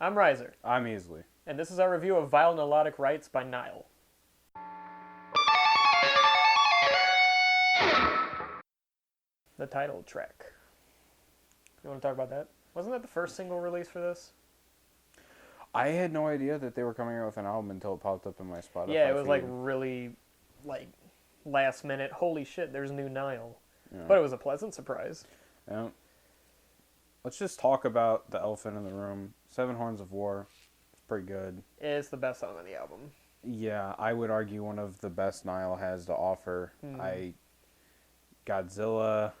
I'm Reiser, I'm Easily. and this is our review of Vile Nilotic Rites by Nile. The title track. You want to talk about that? Wasn't that the first single release for this? I had no idea that they were coming out with an album until it popped up in my Spotify Yeah, it was feed. like really, like, last minute. Holy shit, there's new Nile. Yeah. But it was a pleasant surprise. Yeah. Let's just talk about the elephant in the room. Seven Horns of War. It's pretty good. It's the best song on the album. Yeah, I would argue one of the best Nile has to offer. Godzilla,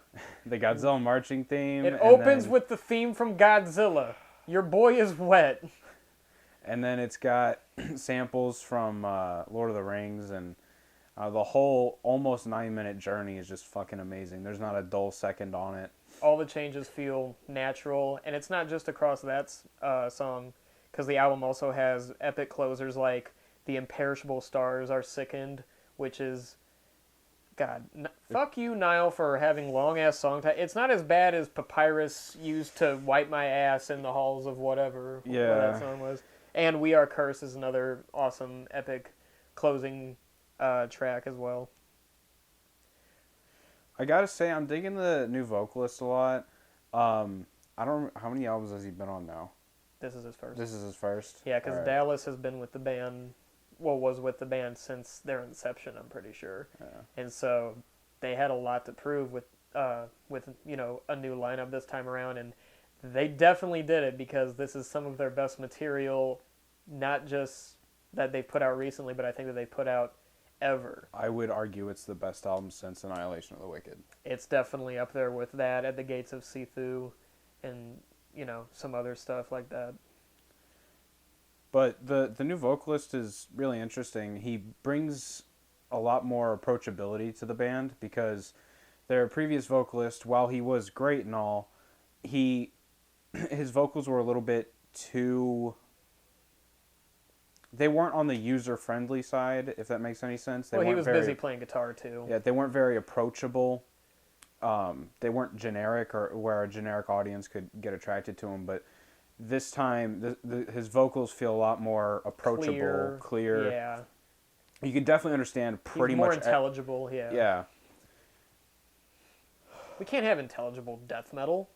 the Godzilla marching theme. It opens with the theme from Godzilla. Your boy is wet. And then it's got samples from Lord of the Rings, and the whole almost 9-minute journey is just fucking amazing. There's not a dull second on it. All the changes feel natural, and it's not just across that song, because the album also has epic closers like The Imperishable Stars Are Sickened, which is... God, fuck you, Nile, for having long-ass song titles. It's not as bad as Papyrus used to wipe my ass in the halls of whatever that song was. And We Are Cursed is another awesome, epic closing track as well. I gotta say, I'm digging the new vocalist a lot. I don't... How many albums has he been on now? This is his first. This is his first? Yeah, because Right. Dallas has been with the band... Well, was with the band since their inception, I'm pretty sure. Yeah. And so they had a lot to prove with a new lineup this time around, and they definitely did it because this is some of their best material, not just that they put out recently, but I think that they put out ever. I would argue it's the best album since Annihilation of the Wicked. It's definitely up there with that, At the Gates of Sithu, and some other stuff like that. But the new vocalist is really interesting. He brings a lot more approachability to the band because their previous vocalist, while he was great and all, his vocals were a little bit too... They weren't on the user-friendly side, if that makes any sense. He was busy playing guitar, too. Yeah, they weren't very approachable. They weren't generic, or where a generic audience could get attracted to them, but... This time, his vocals feel a lot more approachable, clear. Yeah. You can definitely understand pretty much... more intelligible, yeah. Yeah. We can't have intelligible death metal.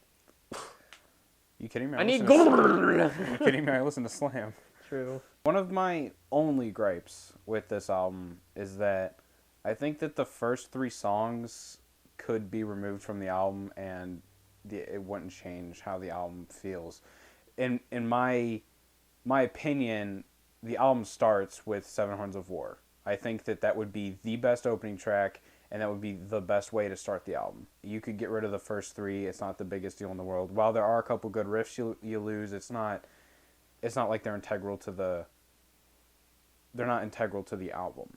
You kidding me? I need... You kidding me? I listen to Slam. True. One of my only gripes with this album is that I think that the first 3 songs could be removed from the album and it wouldn't change how the album feels. In my opinion, the album starts with Seven Horns of War. I think that would be the best opening track, and that would be the best way to start the album. You could get rid of the first 3. It's not the biggest deal in the world. While there are a couple good riffs you lose, it's not like they're integral to the... They're not integral to the album.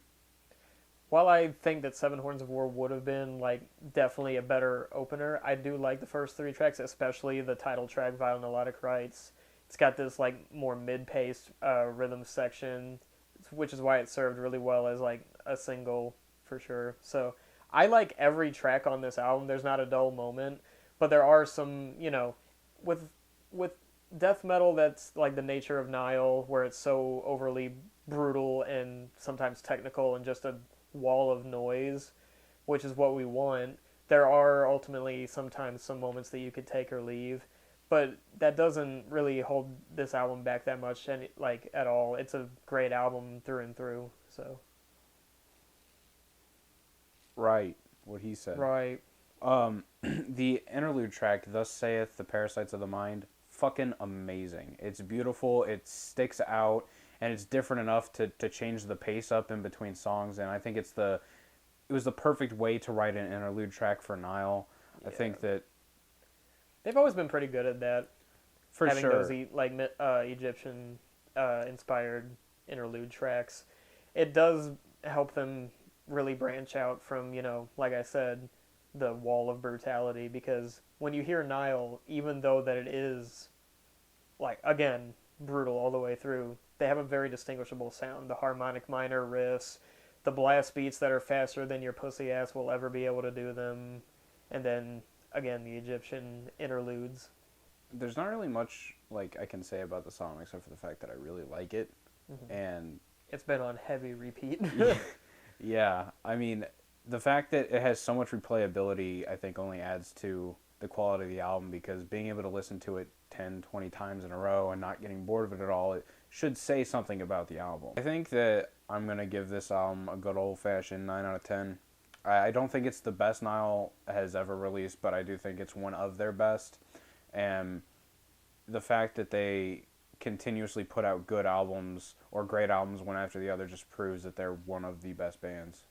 While I think that Seven Horns of War would have been definitely a better opener, I do like the first 3 tracks, especially the title track, Vile Nilotic Rites. It's got this more mid-paced rhythm section, which is why it served really well as a single for sure. So I like every track on this album. There's not a dull moment, but there are some, with death metal that's the nature of Nile, where it's so overly brutal and sometimes technical and just a wall of noise, which is what we want. There are ultimately sometimes some moments that you could take or leave, but that doesn't really hold this album back that much at all. It's a great album through and through. So Right, what he said. Right. The interlude track, Thus Saith the Parasites of the Mind, fucking amazing. It's beautiful, it sticks out, and it's different enough to change the pace up in between songs, and I think it was the perfect way to write an interlude track for Nile. Yeah. I think that... They've always been pretty good at that. For having sure. Those Egyptian inspired interlude tracks. It does help them really branch out from, like I said, the wall of brutality, because when you hear Nile, even though that it is, again, brutal all the way through, they have a very distinguishable sound. The harmonic minor riffs, the blast beats that are faster than your pussy ass will ever be able to do them, and then, again, the Egyptian interludes. there's not really much like I can say about the song except for the fact that I really like it, and It's been on heavy repeat. yeah, I mean, the fact that it has so much replayability, I think, only adds to the quality of the album, because being able to listen to it 10, 20 times in a row and not getting bored of it at all, it should say something about the album. I think that I'm going to give this album a good old-fashioned 9 out of 10. I don't think it's the best Nile has ever released, but I do think it's one of their best. And the fact that they continuously put out good albums or great albums one after the other just proves that they're one of the best bands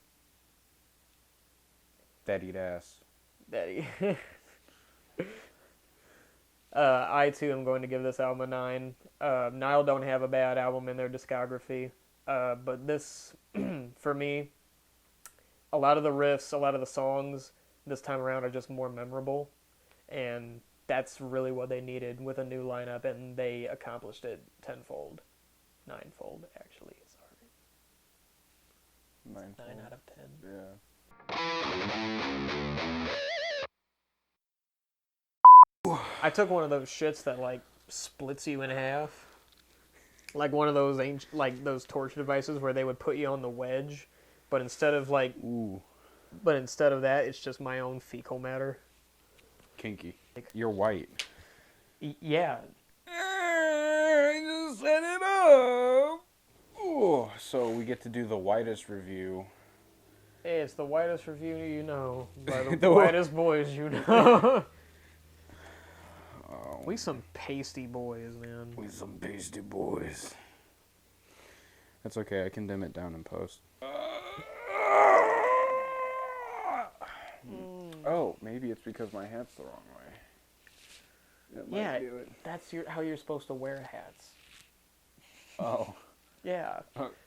that eat ass. Daddy. I too am going to give this album a 9. Nile don't have a bad album in their discography, but this, for me, a lot of the riffs, a lot of the songs this time around are just more memorable, and that's really what they needed with a new lineup, and they accomplished it tenfold, ninefold actually. Sorry, 9 out of 10. Yeah. I took one of those shits that like splits you in half, like one of those like those torture devices where they would put you on the wedge, but instead of like, that, it's just my own fecal matter. Kinky. You're white. Yeah. I just set it up. Ooh, so we get to do the whitest review. Hey, it's the whitest review you know by the whitest boys you know. We some pasty boys, man. We some pasty boys. That's okay. I can dim it down in post. Oh, maybe it's because my hat's the wrong way. That might do it. That's how you're supposed to wear hats. Oh. Yeah.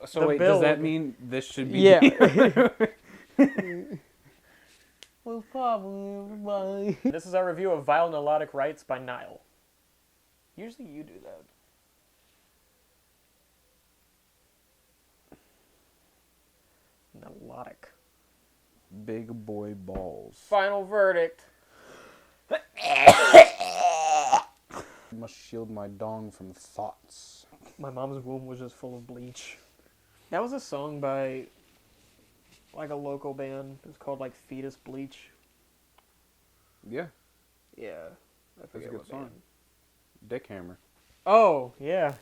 So The wait, build. does that mean this should be? Yeah. Well, probably everybody. This is our review of Vile Nilotic Rites by Nile. Usually you do that. Nilotic. Big boy balls. Final verdict. Must shield my dong from thoughts. My mom's womb was just full of bleach. That was a song by like a local band. It was called like Fetus Bleach. Yeah, Yeah. I that's a forget good what song. band. Dick Hammer. Oh, yeah.